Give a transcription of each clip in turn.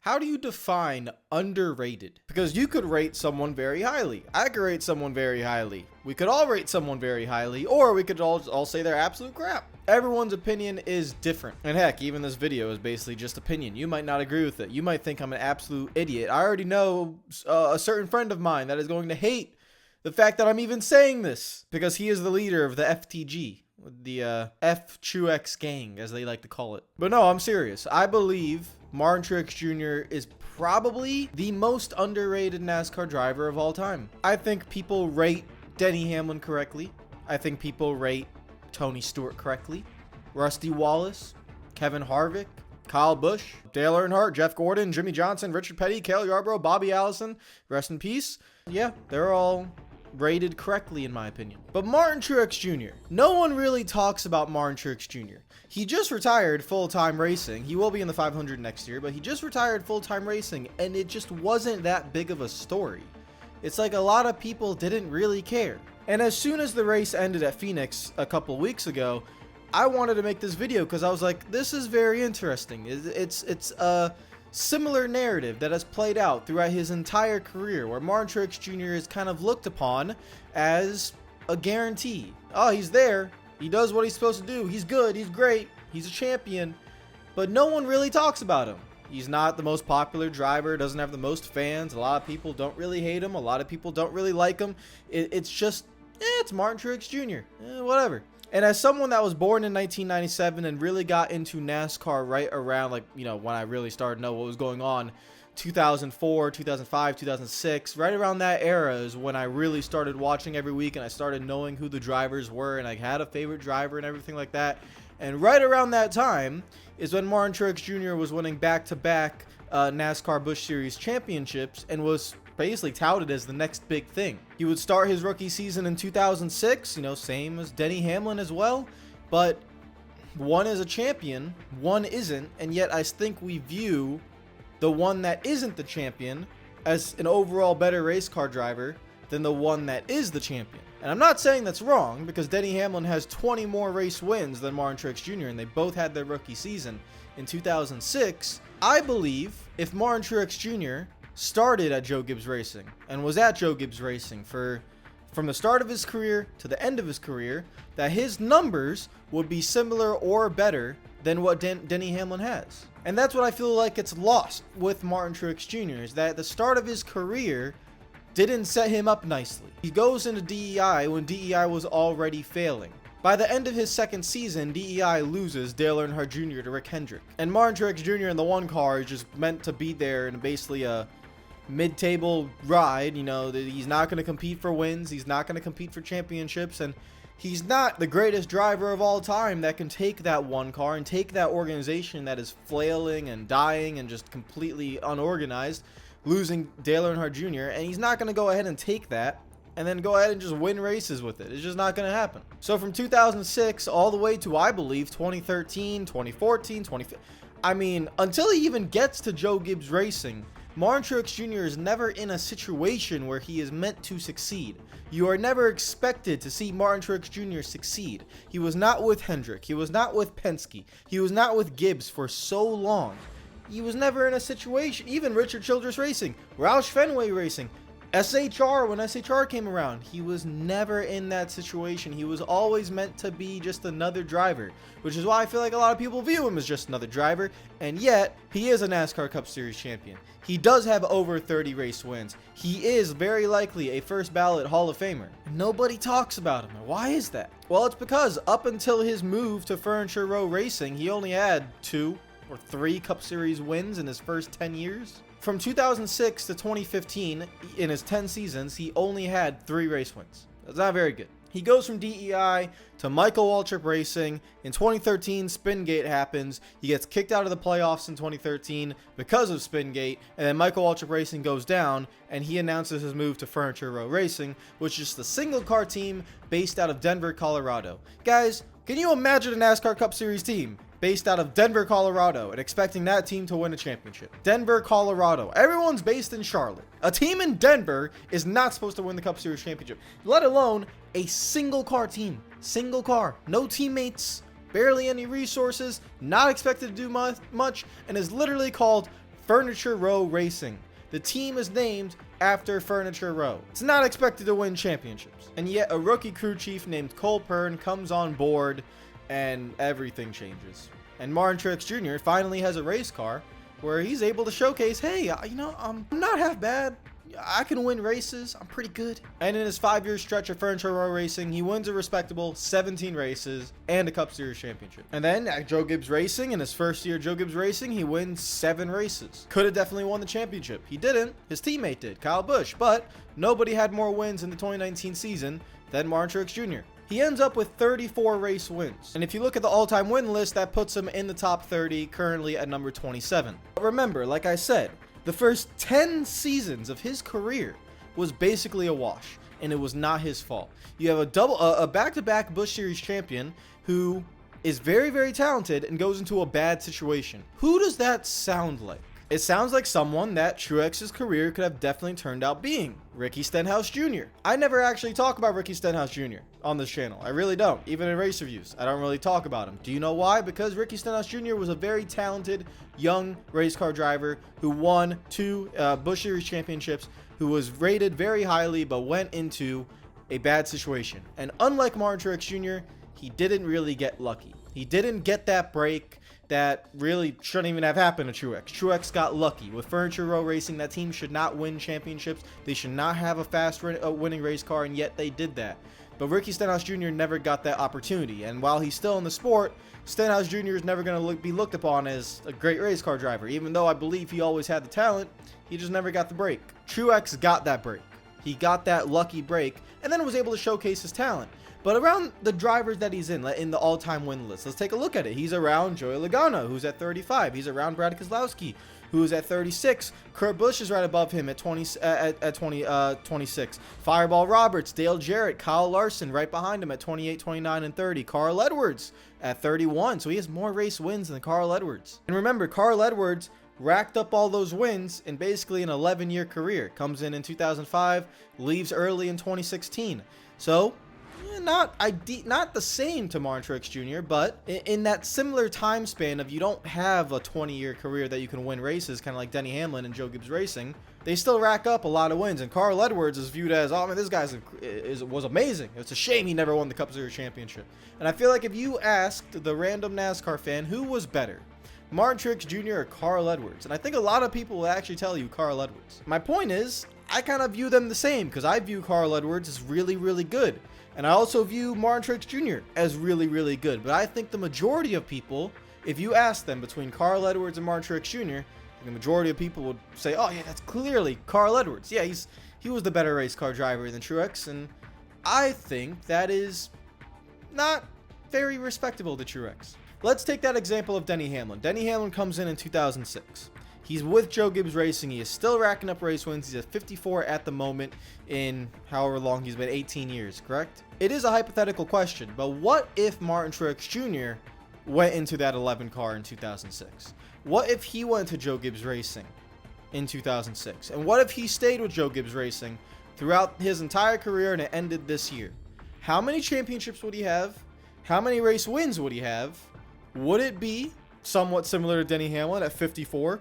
How do you define underrated? Because you could rate someone very highly. I could rate someone very highly. We could all rate someone very highly, or we could all say they're absolute crap. Everyone's opinion is different. And heck, even this video is basically just opinion. You might not agree with it. You might think I'm an absolute idiot. I already know a certain friend of mine that is going to hate the fact that I'm even saying this, because he is the leader of the FTG. The F Truex gang, as they like to call it. But no, I'm serious. I believe Martin Truex Jr. is probably the most underrated NASCAR driver of all time. I think people rate Denny Hamlin correctly. I think people rate Tony Stewart correctly. Rusty Wallace, Kevin Harvick, Kyle Busch, Dale Earnhardt, Jeff Gordon, Jimmy Johnson, Richard Petty, Cale Yarborough, Bobby Allison, rest in peace. Yeah, they're all rated correctly in my opinion. But Martin Truex Jr., no one really talks about Martin Truex Jr. He just retired full-time racing. He will be in the 500 next year, but he just retired full-time racing, and it just wasn't that big of a story. It's like a lot of people didn't really care. And as soon as the race ended at Phoenix a couple weeks ago, I wanted to make this video because I was like, this is very interesting. It's a similar narrative that has played out throughout his entire career, where Martin Truex Jr. is kind of looked upon as a guarantee. Oh, he's there. He does what he's supposed to do. He's good. He's great. He's a champion. But no one really talks about him. He's not the most popular driver. Doesn't have the most fans. A lot of people don't really hate him. A lot of people don't really like him. It's just, it's Martin Truex Jr. Whatever. And as someone that was born in 1997 and really got into NASCAR right around, like, you know, when I really started to know what was going on, 2004, 2005, 2006, right around that era is when I really started watching every week, and I started knowing who the drivers were, and I had a favorite driver and everything like that. And right around that time is when Martin Truex Jr. was winning back-to-back NASCAR Busch Series championships and was basically touted as the next big thing. He would start his rookie season in 2006, you know, same as Denny Hamlin as well, but one is a champion, one isn't, and yet I think we view the one that isn't the champion as an overall better race car driver than the one that is the champion. And I'm not saying that's wrong, because Denny Hamlin has 20 more race wins than Martin Truex Jr., and they both had their rookie season in 2006. I believe if Martin Truex Jr. started at Joe Gibbs Racing and was at Joe Gibbs Racing from the start of his career to the end of his career, that his numbers would be similar or better than what Denny Hamlin has. And that's what I feel like gets lost with Martin Truex Jr. is that the start of his career didn't set him up nicely. He goes into DEI when DEI was already failing. By the end of his second season, DEI loses Dale Earnhardt Jr. to Rick Hendrick. And Martin Truex Jr. in the one car is just meant to be there in basically a mid-table ride. You know, that he's not going to compete for wins. He's not going to compete for championships. And he's not the greatest driver of all time that can take that one car and take that organization that is flailing and dying and just completely unorganized, losing Dale Earnhardt Jr., and he's not going to go ahead and take that and then go ahead and just win races with it. It's just not going to happen. So from 2006 all the way to, I believe, 2013, 2014, 2015, I mean, until he even gets to Joe Gibbs Racing, Martin Truex Jr. is never in a situation where he is meant to succeed. You are never expected to see Martin Truex Jr. succeed. He was not with Hendrick. He was not with Penske. He was not with Gibbs for so long. He was never in a situation, even Richard Childress Racing, Roush Fenway Racing, SHR, when SHR came around, he was never in that situation. He was always meant to be just another driver, which is why I feel like a lot of people view him as just another driver, and yet he is a NASCAR Cup Series champion. He does have over 30 race wins. He is very likely a first ballot Hall of Famer. Nobody talks about him. Why is that? Well, it's because up until his move to Furniture Row Racing, he only had 2 or 3 Cup Series wins in his first 10 years. From 2006 to 2015, in his 10 seasons, he only had 3 race wins. That's not very good. He goes from DEI to Michael Waltrip Racing. In 2013, Spingate happens. He gets kicked out of the playoffs in 2013 because of Spingate, and then Michael Waltrip Racing goes down, and he announces his move to Furniture Row Racing, which is the single car team based out of Denver, Colorado. Guys, can you imagine a NASCAR Cup Series team based out of Denver, Colorado, and expecting that team to win a championship? Denver, Colorado. Everyone's based in Charlotte. A team in Denver is not supposed to win the Cup Series championship, let alone a single car team. Single car. No teammates, barely any resources, not expected to do much, and is literally called Furniture Row Racing. The team is named after Furniture Row. It's not expected to win championships. And yet a rookie crew chief named Cole Pern comes on board and everything changes. And Martin Truex Jr. finally has a race car where he's able to showcase, hey, I'm not half bad. I can win races. I'm pretty good. And in his 5-year stretch of Furniture Row Racing, he wins a respectable 17 races and a Cup Series championship. And then at Joe Gibbs Racing, in his first year of Joe Gibbs Racing, he wins 7 races. Could have definitely won the championship. He didn't. His teammate did, Kyle Busch. But nobody had more wins in the 2019 season than Martin Truex Jr. He ends up with 34 race wins. And if you look at the all-time win list, that puts him in the top 30, currently at number 27. But remember, like I said, the first 10 seasons of his career was basically a wash, and it was not his fault. You have a back-to-back Busch Series champion who is very, very talented and goes into a bad situation. Who does that sound like? It sounds like someone that Truex's career could have definitely turned out being. Ricky Stenhouse Jr. I never actually talk about Ricky Stenhouse Jr. on this channel. I really don't. Even in race reviews, I don't really talk about him. Do you know why? Because Ricky Stenhouse Jr. was a very talented young race car driver who won 2 Busch Series championships, who was rated very highly but went into a bad situation. And unlike Martin Truex Jr., he didn't really get lucky. He didn't get that break that really shouldn't even have happened to Truex. Truex got lucky. With Furniture Row Racing, that team should not win championships. They should not have a fast winning race car, and yet they did that. But Ricky Stenhouse Jr. never got that opportunity, and while he's still in the sport, Stenhouse Jr. is never going to be looked upon as a great race car driver. Even though I believe he always had the talent, he just never got the break. Truex got that break. He got that lucky break, and then was able to showcase his talent. But around the drivers that he's in the all-time win list, let's take a look at it. He's around Joey Logano, who's at 35. He's around Brad Keselowski, who's at 36. Kurt Busch is right above him at 26. Fireball Roberts, Dale Jarrett, Kyle Larson right behind him at 28, 29, and 30. Carl Edwards at 31. So he has more race wins than Carl Edwards. And remember, Carl Edwards racked up all those wins in basically an 11-year career. Comes in 2005, leaves early in 2016. So not the same to Martin Truex Jr., but in that similar time span of you don't have a 20-year career that you can win races, kind of like Denny Hamlin and Joe Gibbs Racing, they still rack up a lot of wins. And Carl Edwards is viewed as, oh man, this guy was amazing. It's a shame he never won the Cup Series championship. And I feel like if you asked the random NASCAR fan who was better, Martin Truex Jr. or Carl Edwards, and I think a lot of people will actually tell you Carl Edwards. My point is, I kind of view them the same because I view Carl Edwards as really, really good. And I also view Martin Truex Jr. as really, really good. But I think the majority of people, if you ask them between Carl Edwards and Martin Truex Jr., the majority of people would say, oh yeah, that's clearly Carl Edwards. Yeah, he was the better race car driver than Truex. And I think that is not very respectable to Truex. Let's take that example of Denny Hamlin. Denny Hamlin comes in 2006. He's with Joe Gibbs Racing. He is still racking up race wins. He's at 54 at the moment in however long he's been, 18 years, correct? It is a hypothetical question, but what if Martin Truex Jr. went into that 11 car in 2006? What if he went to Joe Gibbs Racing in 2006? And what if he stayed with Joe Gibbs Racing throughout his entire career and it ended this year? How many championships would he have? How many race wins would he have? Would it be somewhat similar to Denny Hamlin at 54?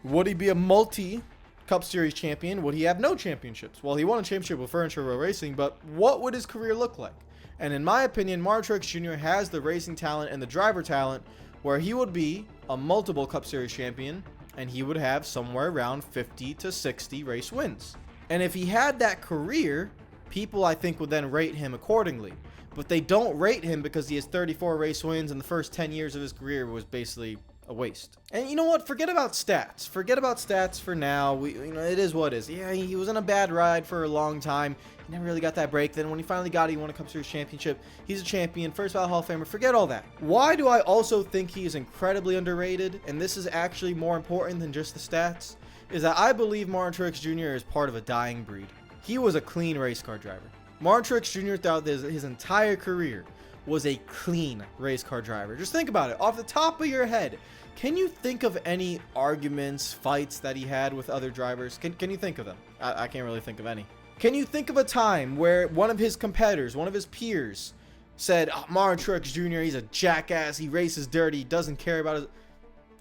Would he be a multi-Cup Series champion? Would he have no championships? Well, he won a championship with Furniture Row Racing, but what would his career look like? And in my opinion, Martin Truex Jr. has the racing talent and the driver talent where he would be a multiple Cup Series champion and he would have somewhere around 50 to 60 race wins. And if he had that career, people I think would then rate him accordingly. But they don't rate him because he has 34 race wins and the first 10 years of his career was basically a waste. And you know what? Forget about stats. Forget about stats for now. It is what it is. Yeah, he was in a bad ride for a long time. He never really got that break. Then when he finally got it, he won a Cup Series championship. He's a champion, first ballot Hall of Famer. Forget all that. Why do I also think he is incredibly underrated? And this is actually more important than just the stats. Is that I believe Martin Truex Jr. is part of a dying breed. He was a clean race car driver. Martin Truex Jr. throughout his entire career was a clean race car driver. Just think about it. Off the top of your head, can you think of any arguments, fights that he had with other drivers? Can you think of them? I can't really think of any. Can you think of a time where one of his competitors, one of his peers, said, oh, Martin Truex Jr., he's a jackass, he races dirty, he doesn't care about it?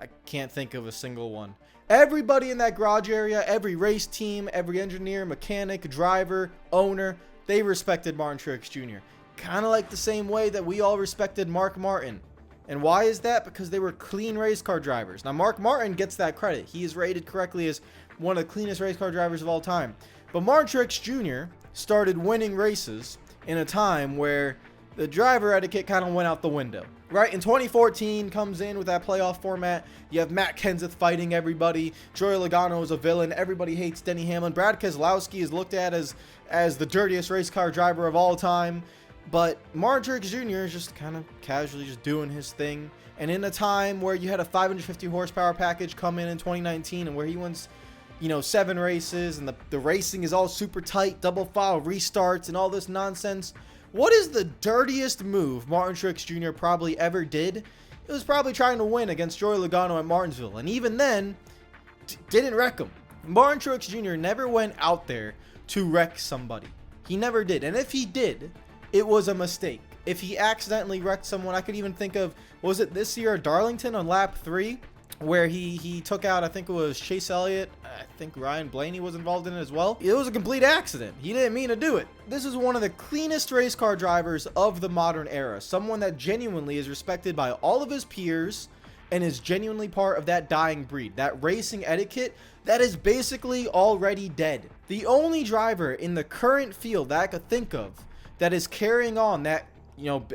I can't think of a single one. Everybody in that garage area, every race team, every engineer, mechanic, driver, owner, they respected Martin Truex Jr. Kind of like the same way that we all respected Mark Martin. And why is that? Because they were clean race car drivers. Now, Mark Martin gets that credit. He is rated correctly as one of the cleanest race car drivers of all time. But Martin Truex Jr. started winning races in a time where the driver etiquette kind of went out the window. Right, in 2014 comes in with that playoff format. You have Matt Kenseth fighting everybody. Joey Logano is a villain. Everybody hates Denny Hamlin. Brad Keselowski is looked at as the dirtiest race car driver of all time. But Martin Truex Jr. is just kind of casually just doing his thing. And in a time where you had a 550 horsepower package come in 2019 and where he wins, 7 races and the racing is all super tight, double file restarts and all this nonsense. What is the dirtiest move Martin Truex Jr. probably ever did? It was probably trying to win against Joey Logano at Martinsville. And even then, didn't wreck him. Martin Truex Jr. never went out there to wreck somebody. He never did. And if he did, it was a mistake. If he accidentally wrecked someone, I could even think of, was it this year at Darlington on lap 3? Where he took out, I think it was Chase Elliott. I think Ryan Blaney was involved in it as well. It was a complete accident. He didn't mean to do it. This is one of the cleanest race car drivers of the modern era. Someone that genuinely is respected by all of his peers and is genuinely part of that dying breed. That racing etiquette that is basically already dead. The only driver in the current field that I could think of that is carrying on that,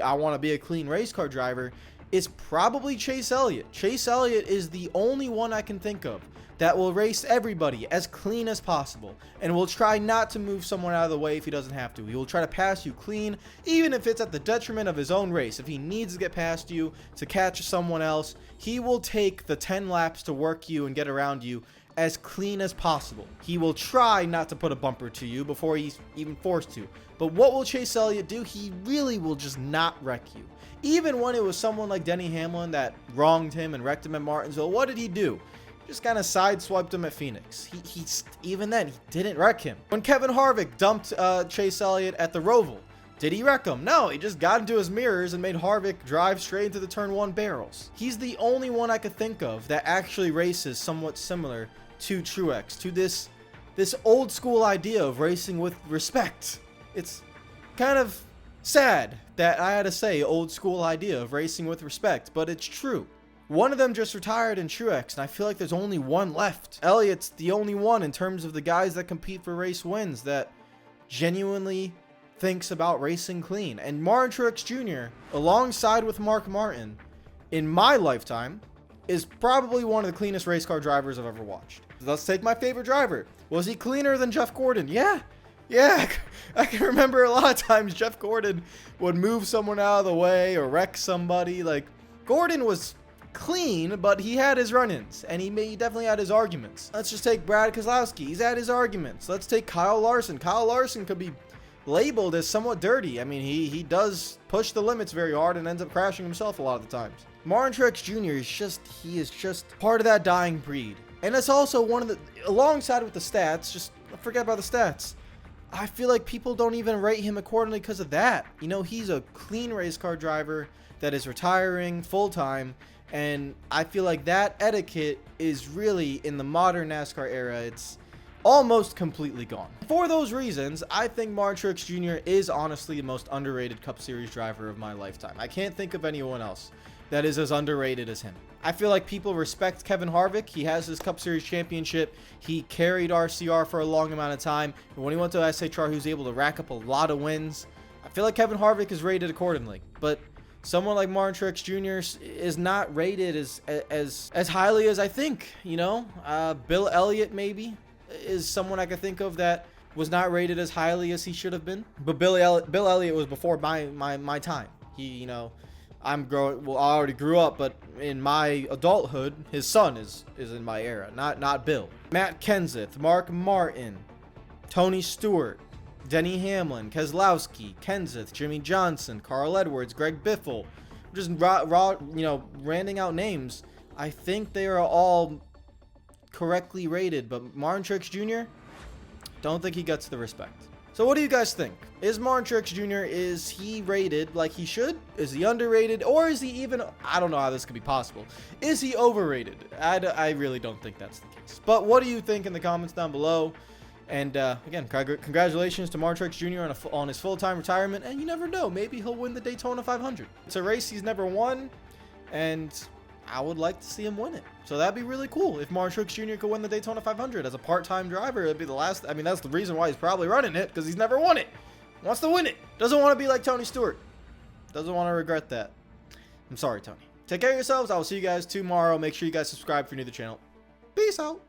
I want to be a clean race car driver is probably Chase Elliott. Chase Elliott is the only one I can think of that will race everybody as clean as possible and will try not to move someone out of the way if he doesn't have to. He will try to pass you clean, even if it's at the detriment of his own race. If he needs to get past you to catch someone else, he will take the 10 laps to work you and get around you as clean as possible. He will try not to put a bumper to you before he's even forced to. But what will Chase Elliott do? He really will just not wreck you. Even when it was someone like Denny Hamlin that wronged him and wrecked him at Martinsville, what did he do? Just kind of sideswiped him at Phoenix. Even then, he didn't wreck him. When Kevin Harvick dumped Chase Elliott at the Roval, did he wreck him? No, he just got into his mirrors and made Harvick drive straight into the turn 1 barrels. He's the only one I could think of that actually races somewhat similar to Truex, to this old school idea of racing with respect. It's kind of sad that I had to say old school idea of racing with respect, but it's true. One of them just retired in Truex, and I feel like there's only one left. Elliott's the only one in terms of the guys that compete for race wins that genuinely thinks about racing clean. And Martin Truex Jr., alongside with Mark Martin, in my lifetime, is probably one of the cleanest race car drivers I've ever watched. Let's take my favorite driver. Was he cleaner than Jeff Gordon? Yeah, I can remember a lot of times Jeff Gordon would move someone out of the way or wreck somebody. Like, Gordon was clean, but he had his run-ins, and he definitely had his arguments. Let's just take Brad Keselowski. He's had his arguments. Let's take Kyle Larson. Kyle Larson could be labeled as somewhat dirty. I mean, he does push the limits very hard and ends up crashing himself a lot of the times. Martin Truex Jr. is just part of that dying breed. And that's also one of the, alongside with the stats, just forget about the stats. I feel like people don't even rate him accordingly because of that. He's a clean race car driver that is retiring full-time, and I feel like that etiquette is really, in the modern NASCAR era, it's almost completely gone. For those reasons, I think Martin Truex Jr. is honestly the most underrated Cup Series driver of my lifetime. I can't think of anyone else that is as underrated as him. I feel like people respect Kevin Harvick. He has his Cup Series championship. He carried RCR for a long amount of time. And when he went to SHR, he was able to rack up a lot of wins. I feel like Kevin Harvick is rated accordingly. But someone like Martin Truex Jr. is not rated as highly as I think. Bill Elliott maybe is someone I could think of that was not rated as highly as he should have been. But Bill Elliott was before my time. I already grew up, but in my adulthood, his son is in my era, not Bill. Matt Kenseth, Mark Martin, Tony Stewart, Denny Hamlin, Keselowski, Kenseth, Jimmy Johnson, Carl Edwards, Greg Biffle, just randing out names. I think they are all correctly rated, but Martin Truex Jr., don't think he gets the respect. So what do you guys think? Is Martin Truex Jr., is he rated like he should? Is he underrated? Or is he even, I don't know how this could be possible. Is he overrated? I really don't think that's the case. But what do you think in the comments down below? And again, congratulations to Martin Truex Jr. on his full-time retirement. And you never know, maybe he'll win the Daytona 500. It's a race he's never won, and I would like to see him win it. So that'd be really cool if Martin Truex Jr. could win the Daytona 500 as a part-time driver. It'd be the last. I mean, that's the reason why he's probably running it, because he's never won it. Wants to win it. Doesn't want to be like Tony Stewart. Doesn't want to regret that. I'm sorry, Tony. Take care of yourselves. I will see you guys tomorrow. Make sure you guys subscribe if you're new to the channel. Peace out.